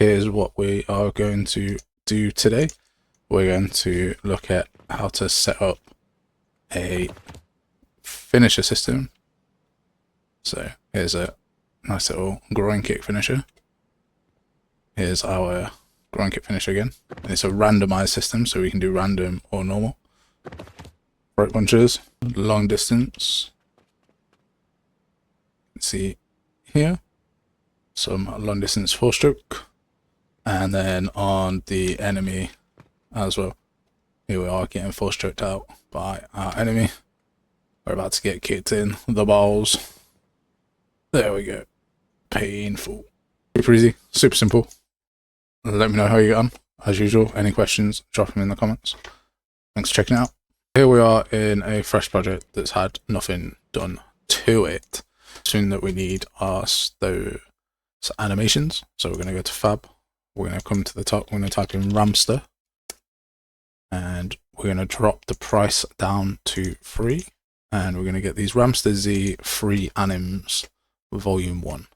here's what we are going to do today. We're going to look at how to set up a finisher system. So here's a nice little groin kick finisher. Here's our groin kick finisher again. And it's a randomized system, so we can do random or normal. Rope punches, long distance. You can see here some long distance 4-stroke, and then on the enemy as well. Here we are getting 4-stroked out by our enemy. We're about to get kicked in the balls. There we go. Painful. Super easy, super simple. Let me know how you get on. As usual, any questions, drop them in the comments. Thanks for checking it out. Here we are in a fresh project that's had nothing done to it. Soon that we need are those animations. So we're going to go to Fab. We're going to come to the top. We're going to type in Ramster. And we're going to drop the price down to 3. And we're going to get these Ramster Z free anims volume 1.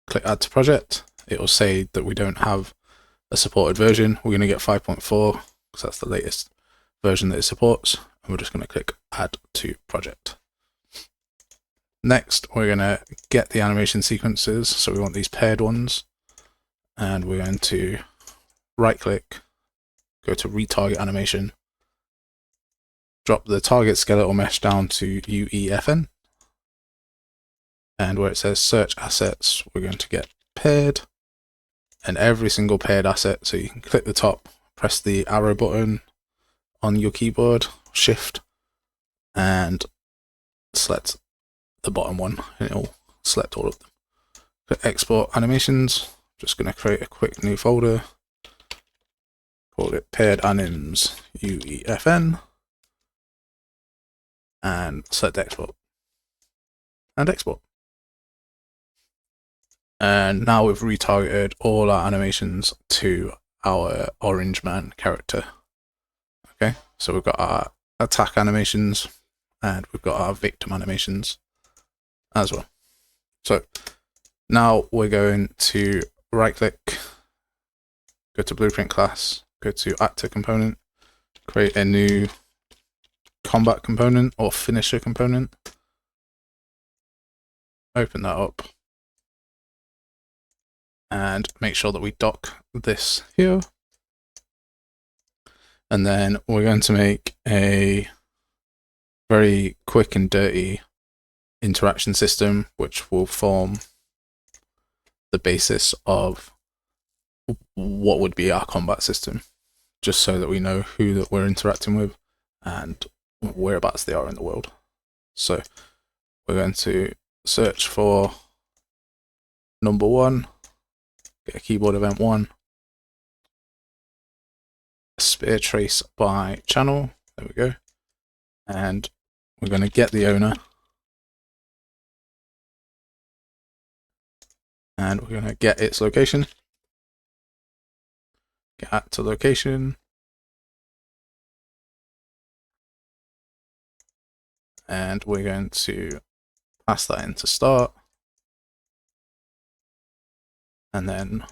Click add to project. It will say that we don't have a supported version. We're going to get 5.4 because that's the latest version that it supports. And we're just going to click add to project. Next, we're going to get the animation sequences. So we want these paired ones. And we're going to right click, go to retarget animation, drop the target skeletal mesh down to UEFN. And where it says search assets, we're going to get paired, and every single paired asset. So you can click the top, press the arrow button on your keyboard, shift, and select the bottom one, and it'll select all of them. Click export animations. Just going to create a quick new folder, call it paired anims UEFN, and select export, and export. And now we've retargeted all our animations to our orange man character. Okay, so we've got our attack animations and we've got our victim animations as well. So now we're going to right click, go to blueprint class, go to actor component, create a new combat component or finisher component, open that up, and make sure that we dock this here. And then we're going to make a very quick and dirty interaction system, which will form the basis of what would be our combat system, just so that we know who that we're interacting with and whereabouts they are in the world. So we're going to search for number 1, get a keyboard event 1, spear trace by channel, there we go, and we're going to get the owner, and we're going to get its location, get at to location, and we're going to pass that into start, and then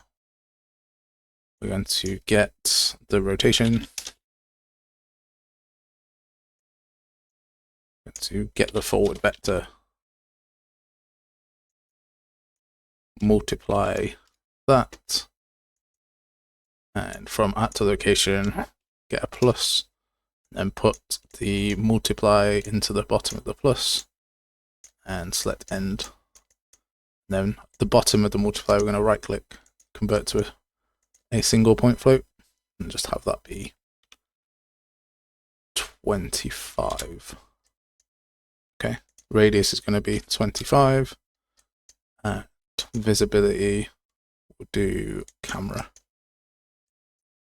we're going to get the rotation, to get the forward vector, multiply that, and from at to location get a plus, and put the multiply into the bottom of the plus and select end. And then the bottom of the multiply we're going to right click, convert to a single point float, and just have that be 25. Okay, radius is going to be 25, and visibility we'll do camera.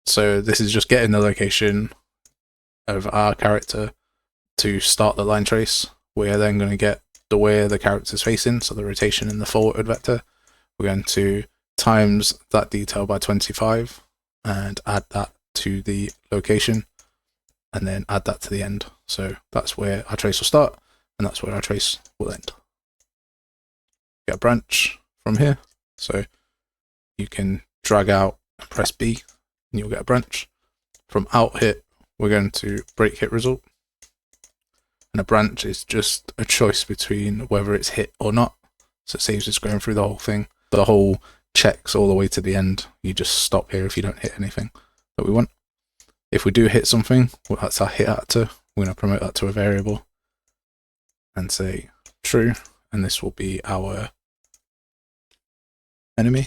So this is just getting the location of our character to start the line trace. We're then going to get the way the character's facing, so the rotation and the forward vector. We're going to times that detail by 25 and add that to the location, and then add that to the end. So that's where our trace will start, and that's where our trace will end. Get a branch from here, so you can drag out and press B, and you'll get a branch. From out hit, we're going to break hit result. And a branch is just a choice between whether it's hit or not. So it saves us going through the whole thing. The whole checks all the way to the end. You just stop here if you don't hit anything that we want. If we do hit something, well, that's our hit actor. We're going to promote that to a variable and say true. And this will be our enemy.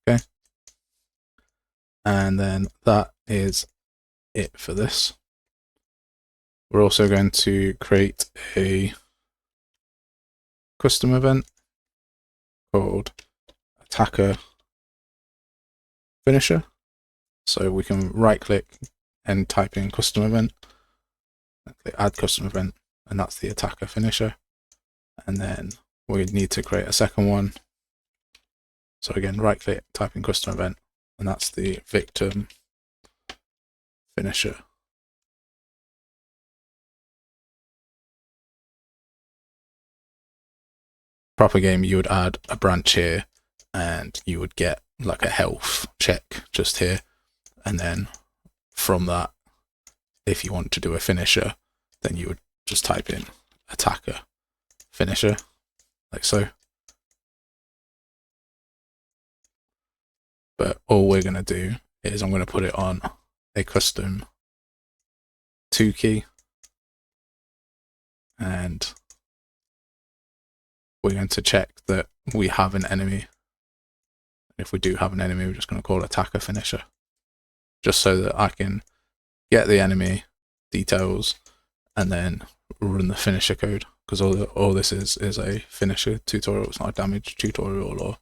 Okay. And then that is it for this. We're also going to create a custom event called attacker finisher. So we can right click and type in custom event, click add custom event, and that's the attacker finisher. And then we need to create a second one. So again, right click, type in custom event, and that's the victim finisher. Proper game, you would add a branch here and you would get like a health check just here. And then from that, if you want to do a finisher, then you would just type in attacker finisher, like so. But all we're going to do is I'm going to put it on a custom 2 key, and we're going to check that we have an enemy. If we do have an enemy, we're just going to call attacker finisher, just so that I can get the enemy details and then run the finisher code, because all this is a finisher tutorial. It's not a damage tutorial or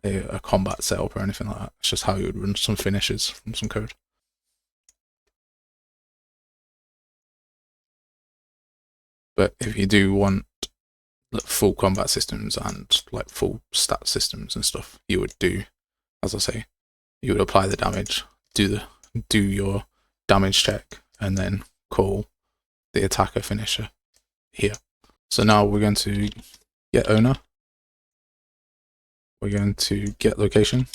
a combat setup or anything like that. It's just how you would run some finishers from some code. But if you do want full combat systems and like full stat systems and stuff, you would do, as I say, you would apply the damage, do your damage check, and then call the attacker finisher here. So now we're going to get owner, we're going to get location,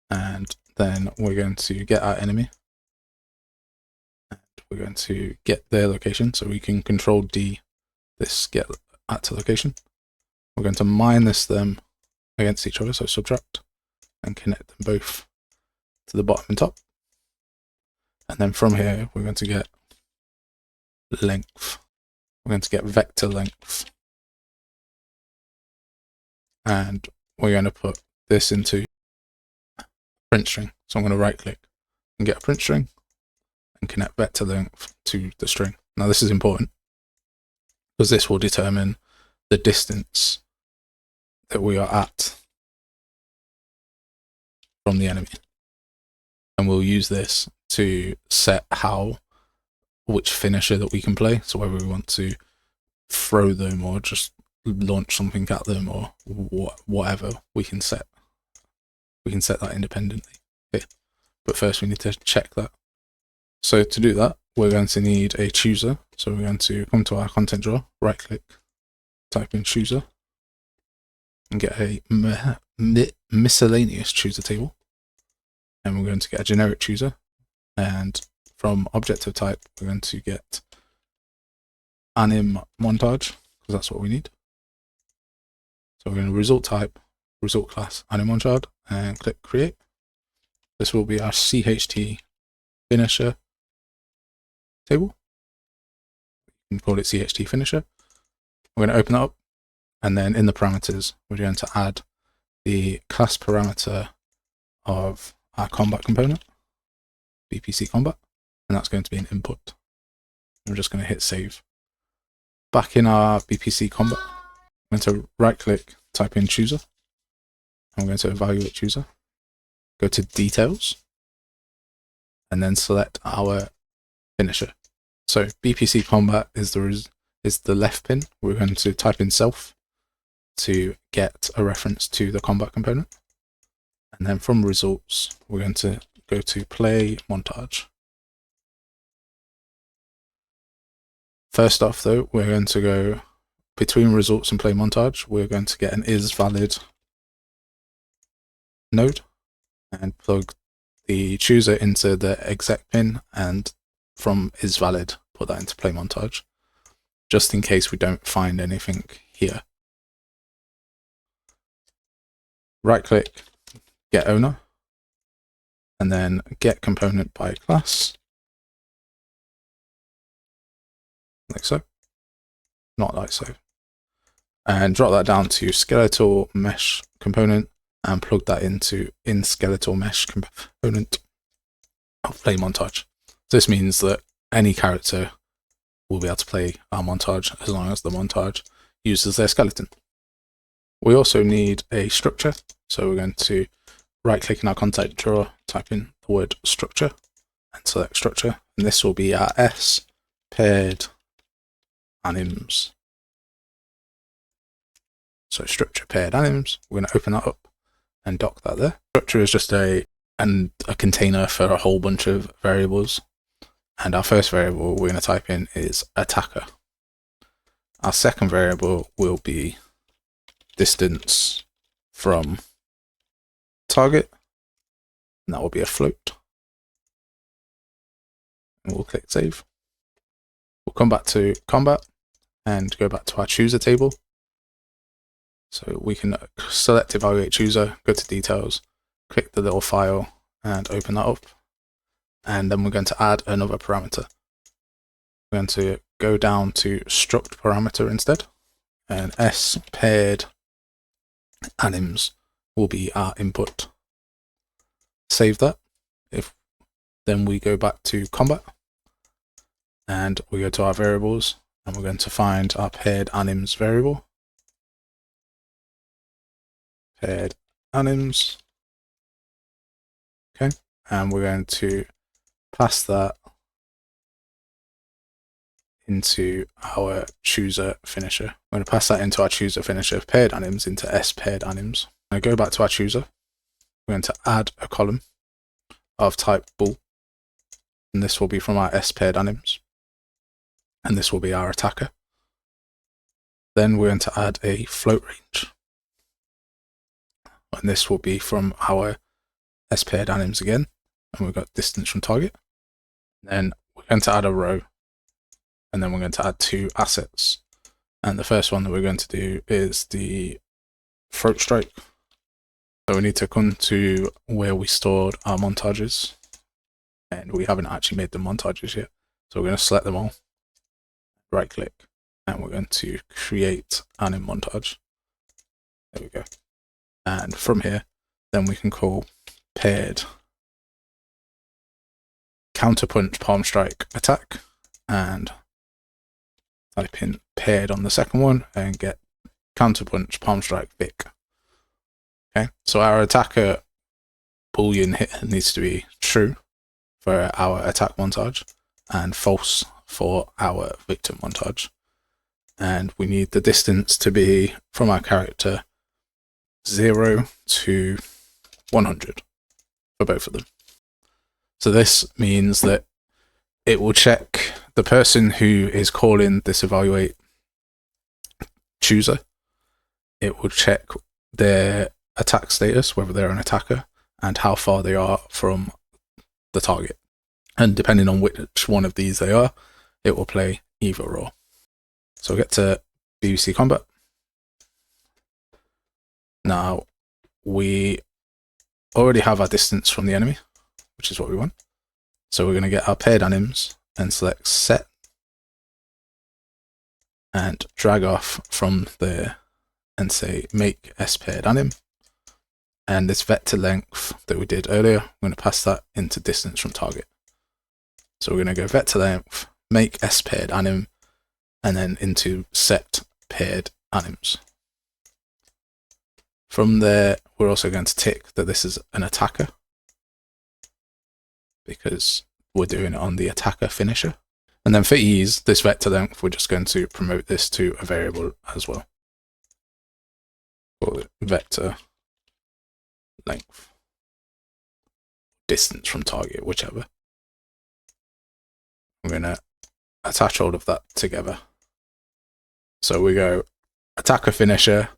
and then we're going to get our enemy, and we're going to get their location, so we can control D this get at location. We're going to minus them against each other, so subtract, and connect them both to the bottom and top. And then from here, we're going to get length. We're going to get vector length. And we're going to put this into print string. So I'm going to right click and get a print string and connect vector length to the string. Now this is important because this will determine the distance that we are at from the enemy. And we'll use this to set which finisher that we can play. So whether we want to throw them or just launch something at them or whatever, we can set that independently. Okay. But first we need to check that. So to do that, we're going to need a chooser. So we're going to come to our content drawer, right click, type in chooser, and get a miscellaneous chooser table. And we're going to get a generic chooser. And from objective type, we're going to get anim montage, because that's what we need. So we're going to result type, result class, anim montage, and click create. This will be our CHT finisher table. You can call it CHT finisher. We're going to open that up, and then in the parameters, we're going to add the class parameter of our combat component, BPC combat, and that's going to be an input. I'm just going to hit save. Back in our BPC combat, I'm going to right click, type in chooser. I'm going to evaluate chooser, go to details, and then select our finisher. So BPC combat is the left pin. We're going to type in self to get a reference to the combat component. And then from results, we're going to go to play montage. First off though, we're going to go between results and play montage, we're going to get an isValid node and plug the chooser into the exec pin, and from isValid put that into play montage, just in case we don't find anything here. Right click, get owner, and then get component by class, like so, not like so, and drop that down to skeletal mesh component and plug that into in skeletal mesh component of play montage. This means that any character will be able to play our montage as long as the montage uses their skeleton. We also need a structure, so we're going to right click in our contact drawer, type in the word structure and select structure, and this will be our S paired anims. So structure paired anims, we're going to open that up and dock that there. Structure is just a container for a whole bunch of variables, and our first variable we're going to type in is attacker. Our second variable will be distance from target, and that will be a float. And we'll click save. We'll come back to combat and go back to our chooser table. So we can select evaluate chooser, go to details, click the little file and open that up. And then we're going to add another parameter. We're going to go down to struct parameter instead, and S paired anims will be our input. Save that. Then we go back to combat and we go to our variables, and we're going to find our paired anims variable. Paired anims. Okay, and we're going to pass that into our chooser finisher. We're going to pass that into our chooser finisher, paired anims into S paired anims. I go back to our chooser. We're going to add a column of type bool, and this will be from our S paired anims, and this will be our attacker. Then we're going to add a float range, and this will be from our S paired anims again, and we've got distance from target. Then we're going to add a row, and then we're going to add two assets. And the first one that we're going to do is the throat strike. So we need to come to where we stored our montages, and we haven't actually made the montages yet. So we're going to select them all, right click, and we're going to create anim montage. There we go. And from here, then we can call paired counterpunch palm strike attack, and type in paired on the second one and get counterpunch palm strike Vic. Okay, so our attacker boolean hit needs to be true for our attack montage and false for our victim montage. And we need the distance to be from our character 0 to 100 for both of them. So this means that it will check the person who is calling this evaluate chooser. It will check their attack status, whether they're an attacker, and how far they are from the target. And depending on which one of these they are, it will play either or. So we'll get to BBC Combat. Now, we already have our distance from the enemy, which is what we want. So we're going to get our paired anims and select set and drag off from there and say make S paired anim. And this vector length that we did earlier, we're going to pass that into distance from target. So we're going to go vector length, make S paired anim, and then into set paired anims. From there, we're also going to tick that this is an attacker, because we're doing it on the attacker finisher. And then for ease, this vector length, we're just going to promote this to a variable as well. Call it vector length, distance from target, whichever. I'm going to attach all of that together So we go attacker finisher,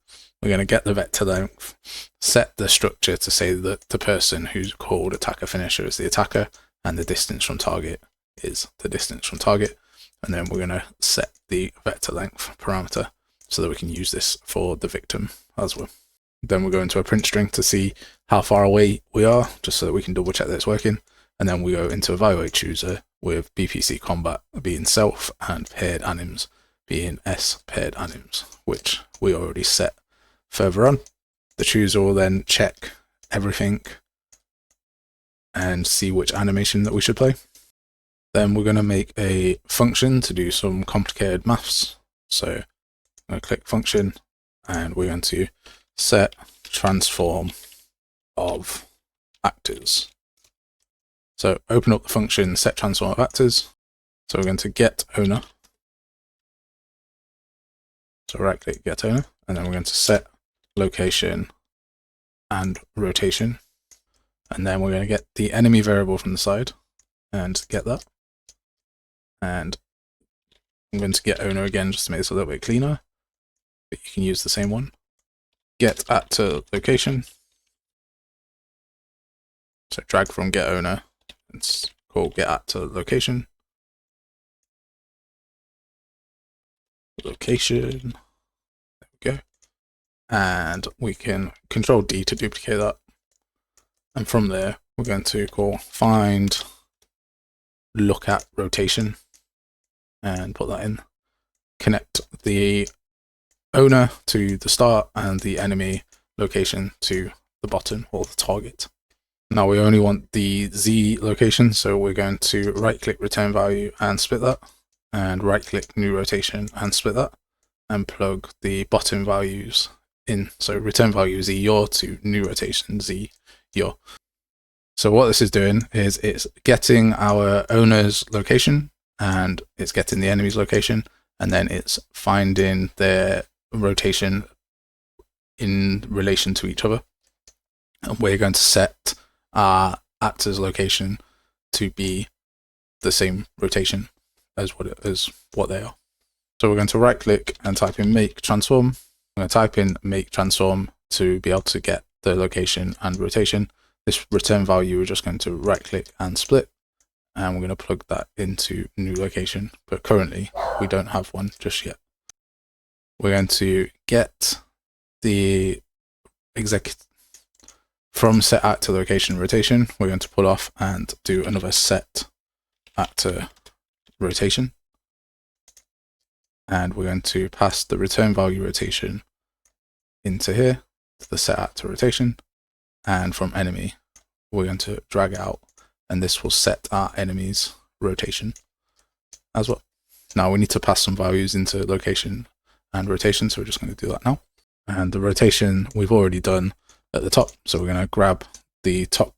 we're going to get the vector length, set the structure to say that the person who's called attacker finisher is the attacker, and the distance from target is the distance from target. And then we're going to set the vector length parameter so that we can use this for the victim as well. Then we'll go into a print string to see how far away we are, just so that we can double check that it's working. And then we go into evaluate chooser with BPC combat being self and paired anims being S paired anims, which we already set further on. The chooser will then check everything and see which animation that we should play. Then we're going to make a function to do some complicated maths. So I'm going to click function and we're going to set transform of actors. So open up the function set transform of actors. So we're going to get owner. So right click get owner, and then we're going to set location and rotation. And then we're going to get the enemy variable from the side and get that. And I'm going to get owner again just to make this a little bit cleaner, but you can use the same one. Get actor location. So drag from get owner, it's called get actor location. Location, there we go. And we can control D to duplicate that. And from there, we're going to call find look at rotation and put that in. Connect the owner to the start and the enemy location to the bottom or the target. Now we only want the Z location, so we're going to right click return value and split that, and right click new rotation and split that, and plug the bottom values in. So return value Z yaw to new rotation Z yaw. So what this is doing is it's getting our owner's location and it's getting the enemy's location, and then it's finding their rotation in relation to each other. And we're going to set our actor's location to be the same rotation as what they are. So we're going to right click and type in make transform. I'm going to type in make transform to be able to get the location and rotation. This return value, we're just going to right click and split, and we're going to plug that into new location, but currently we don't have one just yet. We're going to get the from set actor location rotation, we're going to pull off and do another set actor rotation, and we're going to pass the return value rotation into here to the set actor rotation, and from enemy we're going to drag out, and this will set our enemy's rotation as well. Now we need to pass some values into location and rotation, so we're just going to do that now. And the rotation we've already done at the top, so we're going to grab the top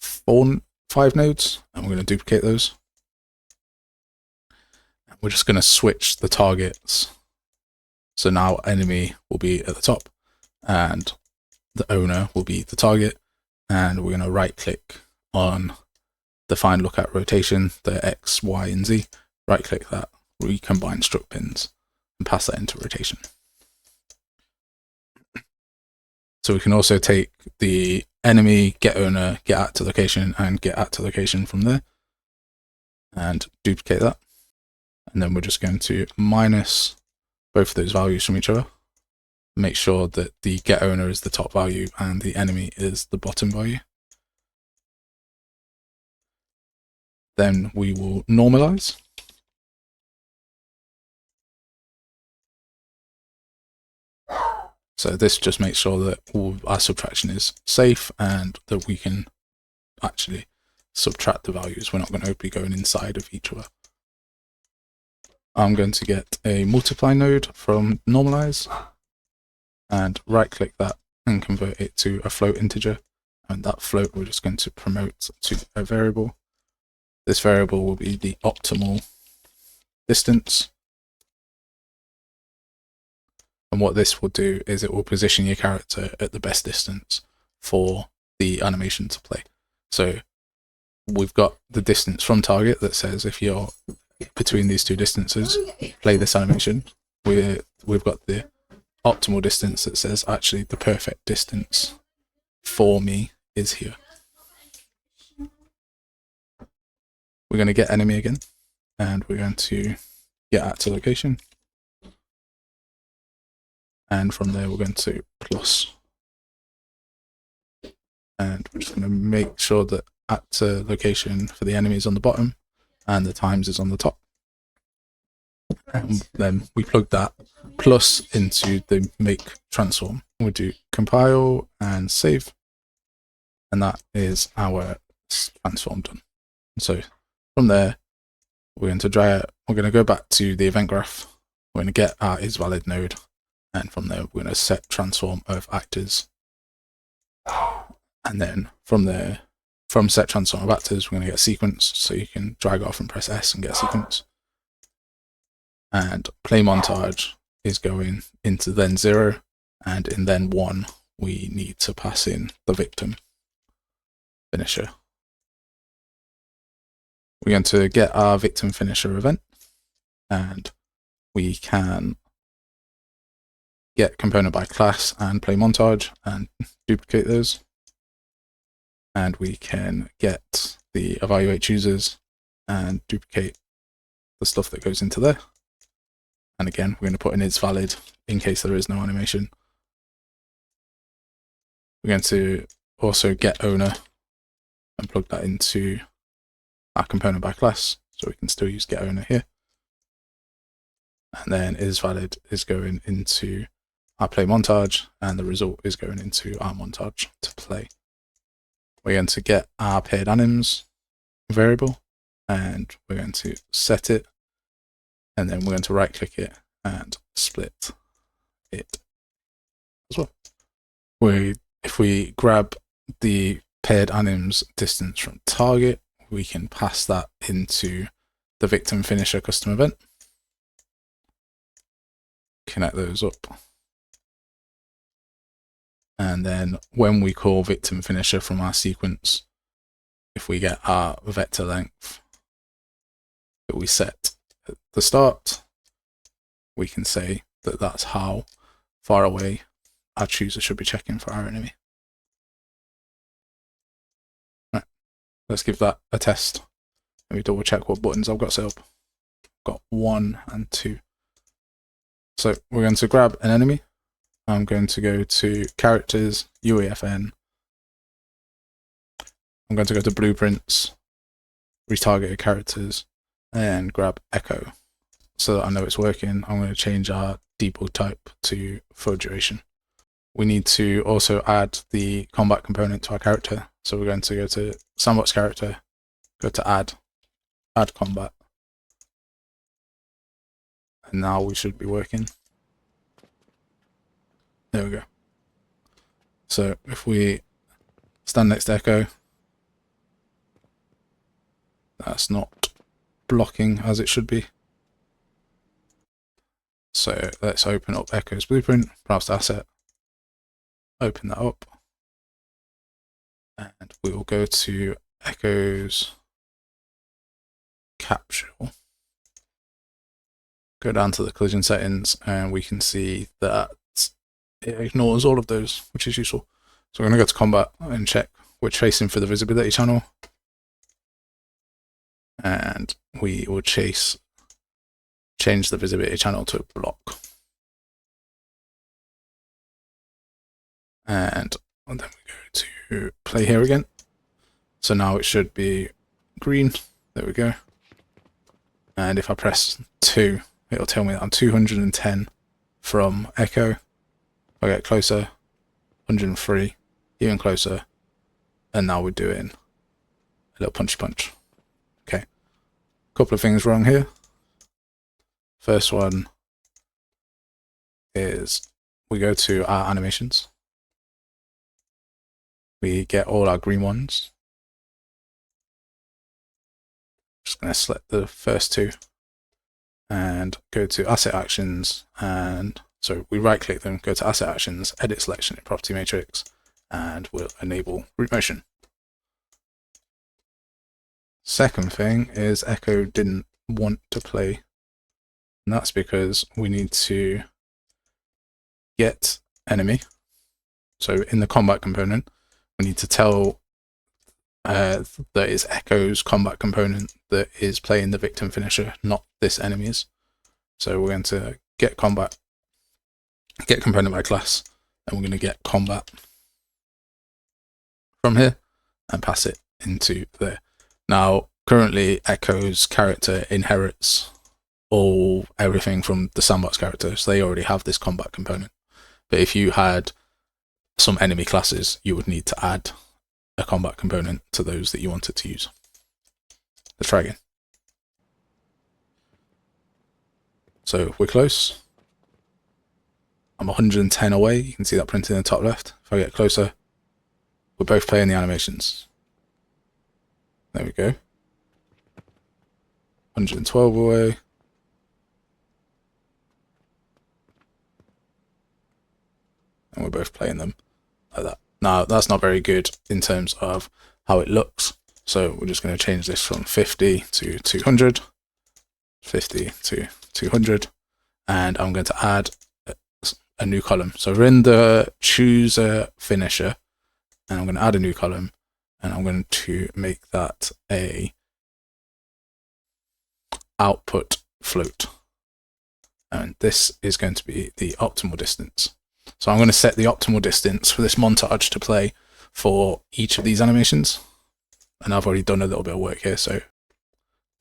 5 nodes and we're going to duplicate those. We're just going to switch the targets, so now enemy will be at the top and the owner will be the target, and we're going to right click on the find look at rotation, the X, Y and Z, right click that, recombine struct pins and pass that into rotation. So we can also take the enemy, get owner, get actor location and get actor location from there and duplicate that. And then we're just going to minus both of those values from each other. Make sure that the get owner is the top value and the enemy is the bottom value. Then we will normalize. So this just makes sure that all our subtraction is safe and that we can actually subtract the values. We're not going to be going inside of each other. I'm going to get a multiply node from normalize and right click that and convert it to a float integer, and that float we're just going to promote to a variable. This variable will be the optimal distance, and what this will do is it will position your character at the best distance for the animation to play. So we've got the distance from target that says if you're between these two distances, play this animation. we've got the optimal distance that says actually the perfect distance for me is here. We're going to get enemy again, and we're going to get actor location, and from there we're going to plus, and we're just going to make sure that actor location for the enemy is on the bottom and the times is on the top. And then we plug that plus into the make transform. We'll do compile and save, and that is our transform done. So from there, we're going to we're going to go back to the event graph. We're going to get our isValid node, and from there we're going to set transform of actors. And then from there, from set transform of actors, we're going to get a sequence. So you can drag off and press S and get a sequence. And play montage is going into then 0, and in then 1 we need to pass in the victim finisher. We're going to get our victim finisher event, and we can get component by class and play montage and duplicate those, and we can get the evaluate users and duplicate the stuff that goes into there. And again, we're going to put in isValid in case there is no animation. We're going to also get owner and plug that into our component by class, so we can still use get owner here. And then isValid is going into our play montage, and the result is going into our montage to play. We're going to get our paired anims variable, and we're going to set it, and then we're going to right click it and split it as well. If we grab the paired anims distance from target, we can pass that into the victim finisher custom event, connect those up, and then when we call victim finisher from our sequence, if we get our vector length that we set at the start, we can say that that's how far away our chooser should be checking for our enemy. Right, let's give that a test. Let me double check what buttons I've got set up. I've got 1 and 2. So we're going to grab an enemy. I'm going to go to characters, UEFN. I'm going to go to blueprints, retargeted characters, and grab echo. So that I know it's working, I'm going to change our debug type to full duration. We need to also add the combat component to our character. So we're going to go to sandbox character, go to add combat. And now we should be working. There we go. So if we stand next to echo, that's not blocking as it should be. So let's open up Echo's blueprint, browse to asset, open that up, and we will go to Echo's capsule, go down to the collision settings, and we can see that it ignores all of those, which is useful. So we're going to go to combat and check we're tracing for the visibility channel, and we will change the visibility channel to block. And then we go to play here again. So now it should be green. There we go. And if I press 2, it'll tell me that I'm 210 from echo. If I get closer, 103, even closer. And now we're doing a little punchy punch. Okay. Couple of things wrong here. First one is we go to our animations. We get all our green ones. Just going to select the first 2 and go to asset actions, and so we right click them, go to asset actions, edit selection in property matrix, and we'll enable group motion. Second thing is echo didn't want to play And that's because we need to get enemy. So in the combat component, we need to tell that it's Echo's combat component that is playing the victim finisher, not this enemy's. So we're going to get combat, get component by class, and we're going to get combat from here and pass it into there. Now, currently Echo's character inherits everything from the sandbox character, so they already have this combat component. But if you had some enemy classes, you would need to add a combat component to those that you wanted to use. Let's try again. So we're close. I'm 110 away. You can see that printed in the top left. If I get closer, we're both playing the animations. There we go. 112 away. And we're both playing them like that. Now, that's not very good in terms of how it looks. So we're just going to change this from 50 to 200. 50 to 200. And I'm going to add a new column. So we're in the chooser finisher. And I'm going to add a new column. And I'm going to make that a output float. And this is going to be the optimal distance. So I'm going to set the optimal distance for this montage to play for each of these animations. And I've already done a little bit of work here. So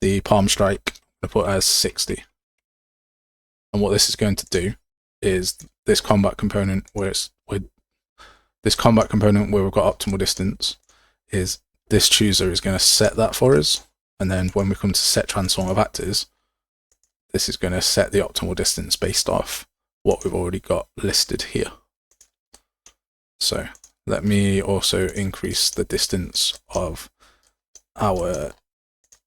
the palm strike, I'm going to put as 60. And what this is going to do is this combat component where we've got optimal distance, is this chooser is going to set that for us. And then when we come to set transform of actors, this is going to set the optimal distance based off what we've already got listed here. So let me also increase the distance of our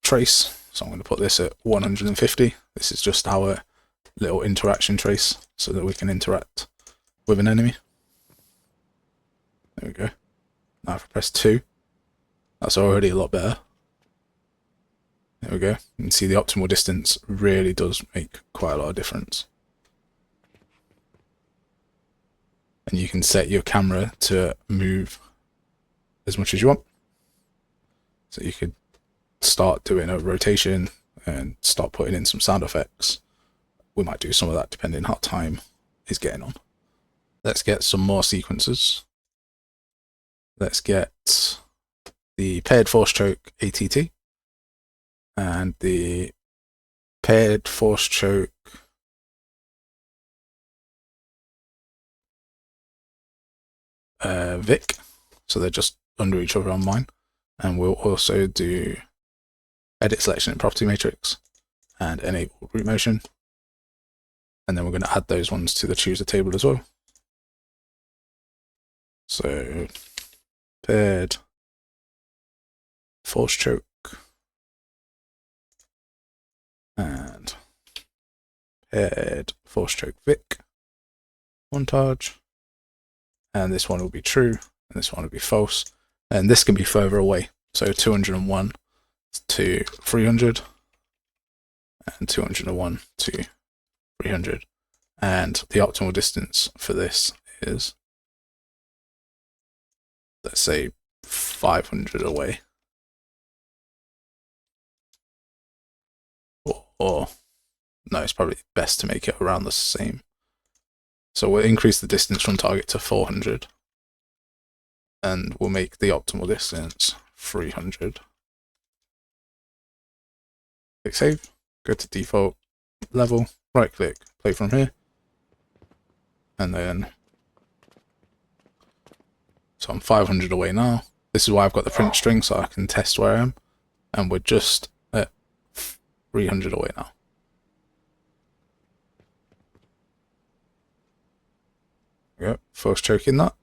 trace. So I'm going to put this at 150. This is just our little interaction trace so that we can interact with an enemy. There we go. Now if I press 2, that's already a lot better. There we go. You can see the optimal distance really does make quite a lot of difference. And you can set your camera to move as much as you want. So you could start doing a rotation and start putting in some sound effects. We might do some of that depending how time is getting on. Let's get some more sequences. Let's get the paired force choke ATT and the paired force choke Vic. So they're just under each other on mine. And we'll also do edit selection in property matrix and enable root motion. And then we're going to add those ones to the chooser table as well. So paired force choke and paired force choke Vic montage. And this one will be true and this one will be false. And this can be further away. So 201 to 300 and 201 to 300. And the optimal distance for this is, let's say, 500 away. Or no, it's probably best to make it around the same. So we'll increase the distance from target to 400. And we'll make the optimal distance 300. Click save, go to default level, right click, play from here. And then, so I'm 500 away now. This is why I've got the print string so I can test where I am. And we're just at 300 away now. Yep, force choking that.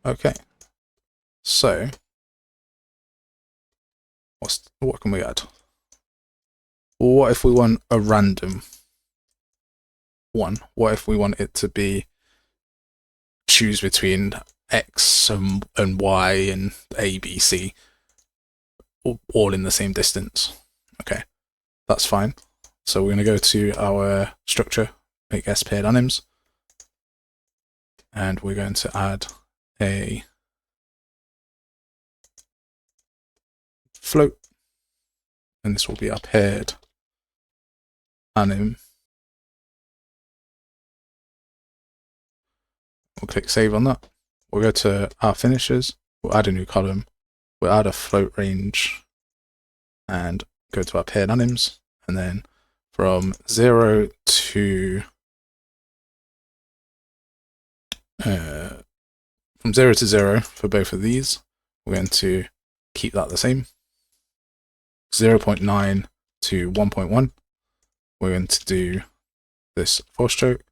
Okay, so what can we add? Well, what if we want a random one? What if we want it to be choose between X and Y and A, B, C, all in the same distance? Okay, that's fine. So we're going to go to our structure, make S paired anims, and we're going to add a float, and this will be our paired anim. We'll click save on that. We'll go to our finishers, we'll add a new column, we'll add a float range, and go to our paired anims, and then from 0 to 0 for both of these, we're going to keep that the same. 0.9 to 1.1, we're going to do this force choke.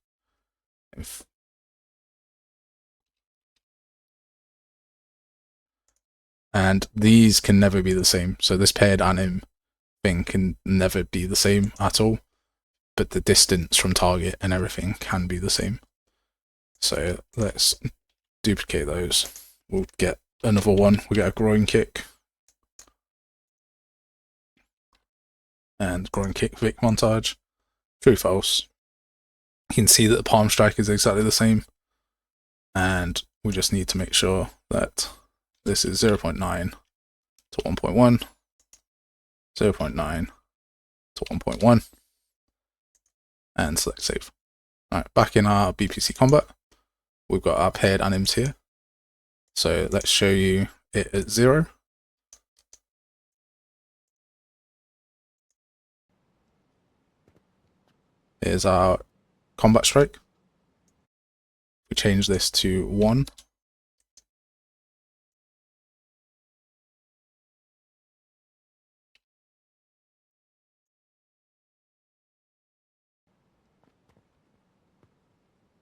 And these can never be the same. So this paired anim thing can never be the same at all, but the distance from target and everything can be the same. So let's duplicate those. We'll get another one. We'll get a groin kick and groin kick Vic montage. True, false. You can see that the palm strike is exactly the same, and we just need to make sure that this is 0.9 to 1.1, 0.9 to 1.1, and select save. All right, back in our BPC combat, we've got our paired anims here. So let's show you it at 0. Here's our combat strike. We change this to 1.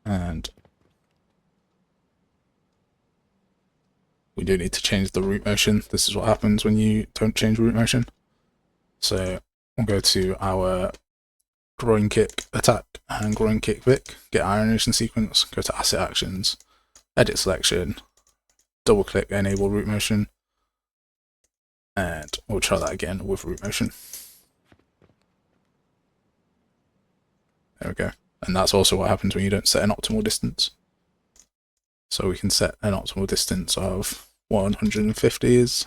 And we do need to change the root motion. This is what happens when you don't change root motion. So we'll go to our groin kick attack and groin kick Vic, get our animation sequence, go to asset actions, edit selection, double click enable root motion, and we'll try that again with root motion. There we go. And that's also what happens when you don't set an optimal distance. So we can set an optimal distance of 150 is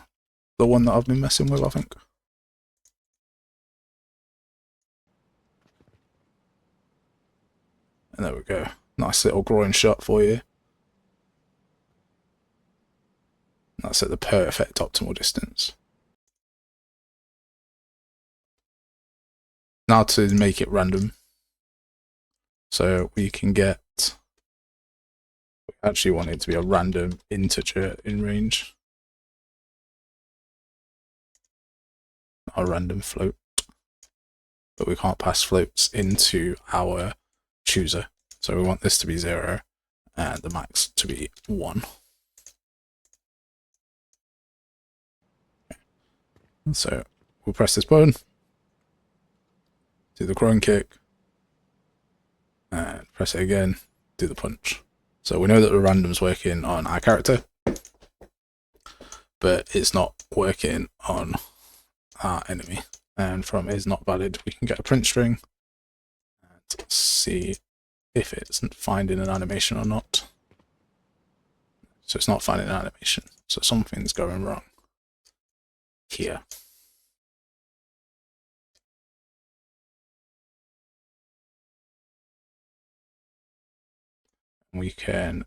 the one that I've been messing with, I think. And there we go. Nice little groin shot for you. That's at the perfect optimal distance. Now to make it random. So we can get, we actually want it to be a random integer in range. Not a random float. But we can't pass floats into our chooser. So we want this to be 0 and the max to be 1. So we'll press this button, do the groin kick, and press it again, do the punch. So we know that the random's working on our character, but it's not working on our enemy. And from is not valid, we can get a print string and see if it's finding an animation or not. So it's not finding an animation. So something's going wrong here. We can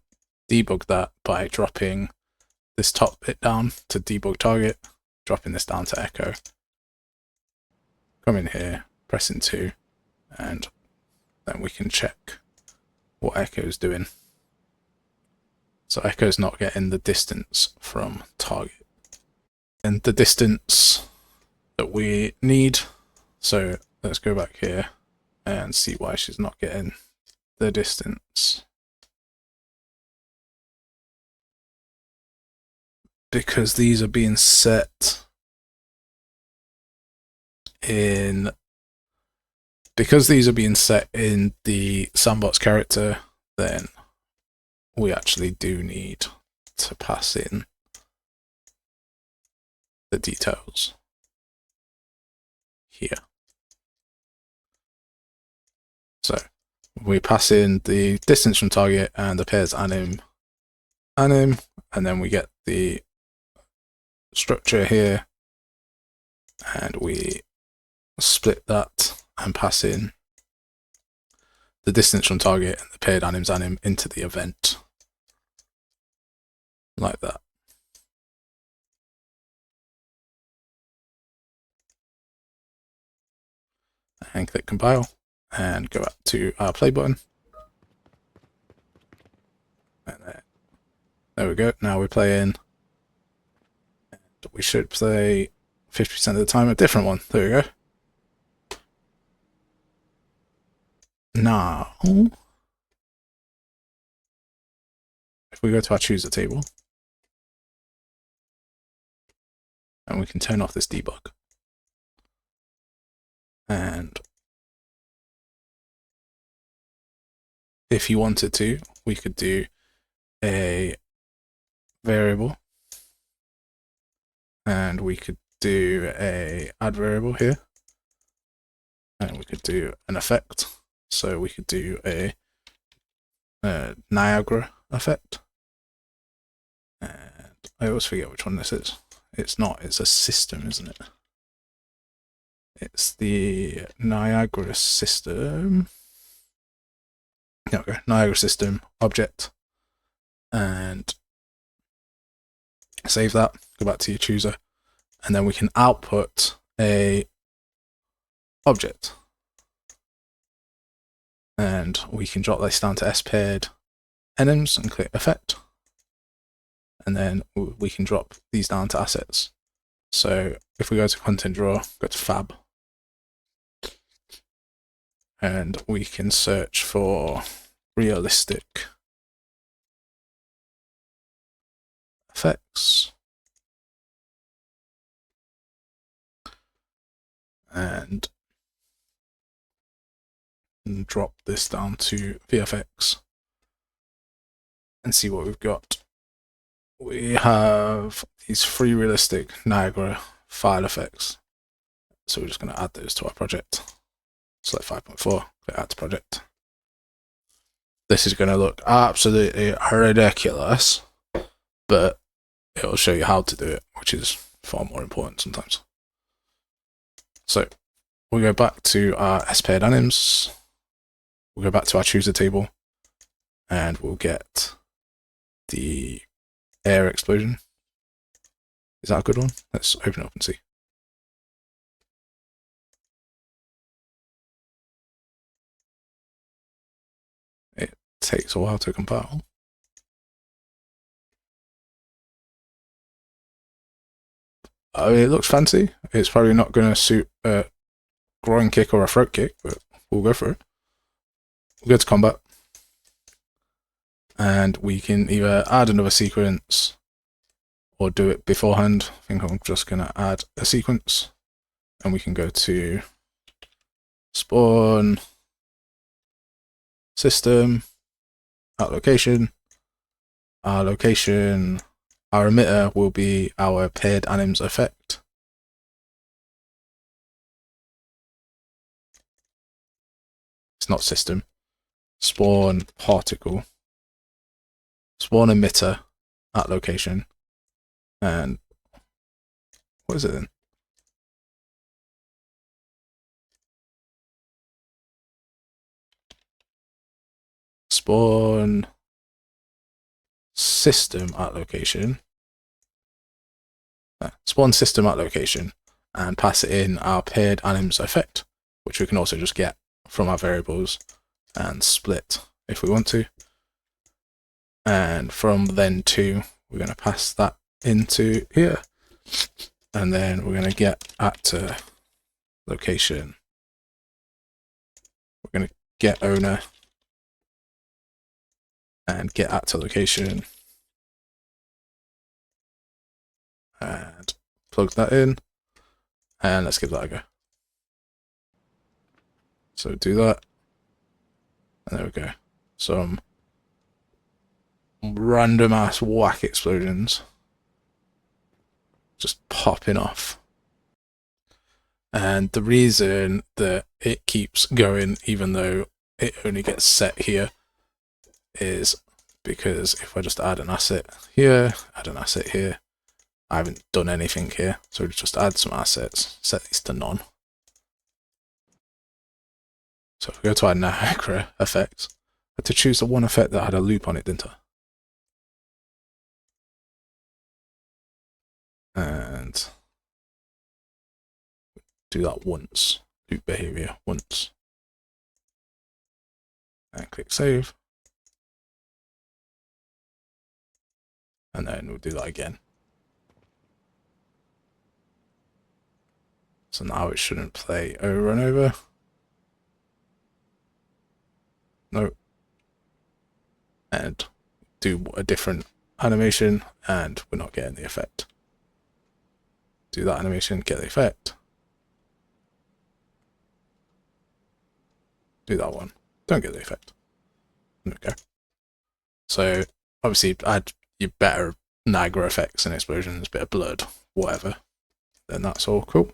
debug that by dropping this top bit down to debug target, dropping this down to echo. Come in here, pressing 2, and then we can check what echo is doing. So echo's not getting the distance from target. And the distance that we need, so let's go back here and see why she's not getting the distance. Because these are being set in, because these are being set in the sandbox character, then we actually do need to pass in the details here. we pass in the distance from target and the pairs anim, and then we get the structure here, and we split that and pass in the distance from target and the paired anim's anim into the event, like that. And click compile and go back to our play button. And there we go. Now we're playing. And we should play 50% of the time a different one. There we go. Now, if we go to our chooser table, and we can turn off this debug. And if you wanted to, we could do a variable, and we could do a add variable here, and we could do an effect. So we could do a Niagara effect, and I always forget which one this is. It's not, it's a system, isn't it? It's the Niagara system. There we go, Niagara system object, and save that, go back to your chooser, and then we can output a object. And we can drop this down to S-paired enums and click effect. And then we can drop these down to assets. So if we go to content drawer, go to fab, and we can search for realistic effects. And drop this down to VFX and see what we've got. We have these 3 realistic Niagara file effects. So we're just going to add those to our project. Select 5.4, click add to project. This is going to look absolutely ridiculous, but it'll show you how to do it, which is far more important sometimes. So we'll go back to our S-paired anims. We'll go back to our chooser table, and we'll get the air explosion. Is that a good one? Let's open it up and see. It takes a while to compile. I mean, it looks fancy. It's probably not going to suit a groin kick or a throat kick, but we'll go for it. We'll go to combat, and we can either add another sequence or do it beforehand. I think I'm just going to add a sequence, and we can go to spawn, system, at location. Our location, our emitter will be our paired anims effect. It's not system. Spawn particle, spawn emitter at location, and what is it then? Spawn system at location. Spawn system at location, and pass it in our paired anims effect, which we can also just get from our variables and split if we want to. And from then to, we're going to pass that into here, and then we're going to get at location. We're going to get owner and get at location, and plug that in, and let's give that a go. So do that, and there we go. Some random ass whack explosions just popping off. And the reason that it keeps going, even though it only gets set here is because if I just add an asset here, add an asset here, I haven't done anything here. So just add some assets, set these to none. So if we go to our Niagara effects, I had to choose the one effect that had a loop on it, didn't I? And do that once, loop behavior once. And click save. And then we'll do that again. So now it shouldn't play over and over. No. And do a different animation and we're not getting the effect. Do that animation, get the effect. Do that one, don't get the effect. There we go. So obviously add your better Niagara effects and explosions, bit of blood, whatever. Then that's all cool.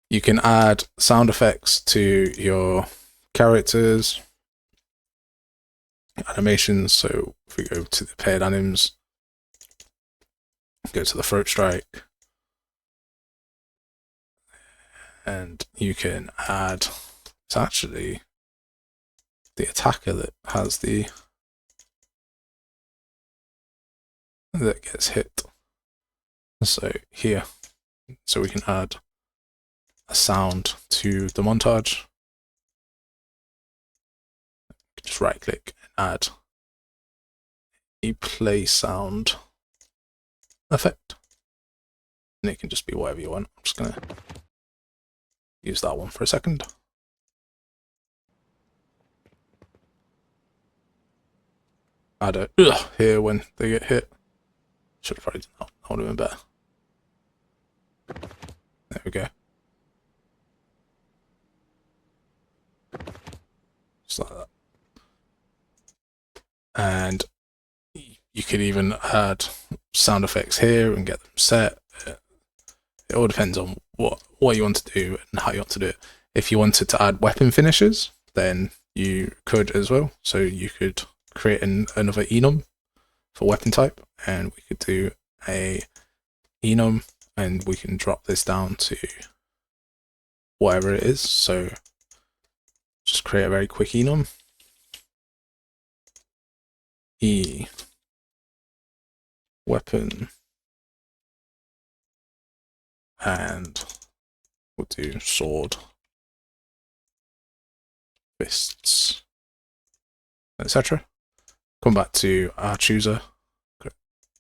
You can add sound effects to your characters, animations. So if we go to the paired anims, go to the throat strike, and you can add, it's actually the attacker that has the, that gets hit. So here, so we can add a sound to the montage. Just right click and add a play sound effect. And it can just be whatever you want. I'm just gonna use that one for a second. Add a here when they get hit. Should have probably done that. That would have been better. There we go. Just like that. And you could even add sound effects here and get them set. It all depends on what you want to do and how you want to do it. If you wanted to add weapon finishes, then you could as well. So you could create another enum for weapon type, and we could do a enum, and we can drop this down to whatever it is. So just create a very quick enum. E weapon, and we'll do sword, fists, etc. Come back to our chooser,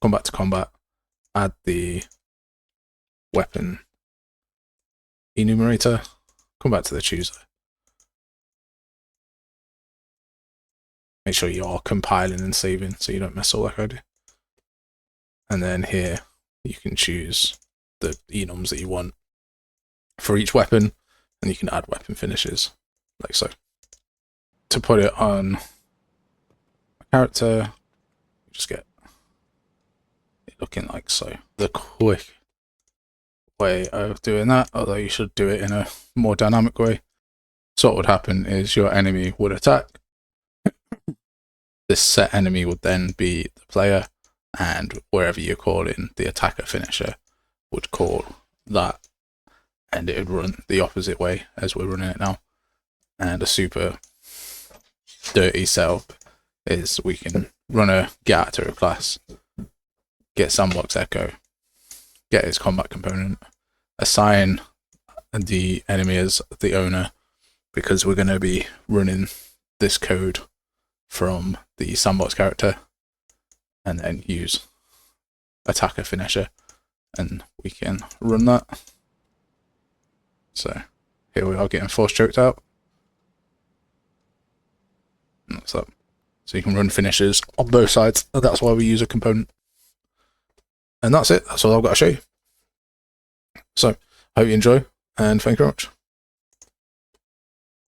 come back to combat, add the weapon enumerator, come back to the chooser. Make sure you are compiling and saving so you don't mess all like I do. And then here you can choose the enums that you want for each weapon, and you can add weapon finishes like so. To put it on a character, just get it looking like so. The quick way of doing that, although you should do it in a more dynamic way. So what would happen is your enemy would attack. This set enemy would then be the player, and wherever you're calling the attacker finisher would call that, and it would run the opposite way as we're running it now. And a super dirty setup is we can run a get actor class, get sandbox echo, get its combat component, assign the enemy as the owner, because we're going to be running this code from the sandbox character, and then use attacker finisher, and we can run that. So here we are getting 4 stroked out. And that's that. So you can run finishers on both sides, and that's why we use a component. And that's it. That's all I've got to show you. So I hope you enjoy, and thank you very much.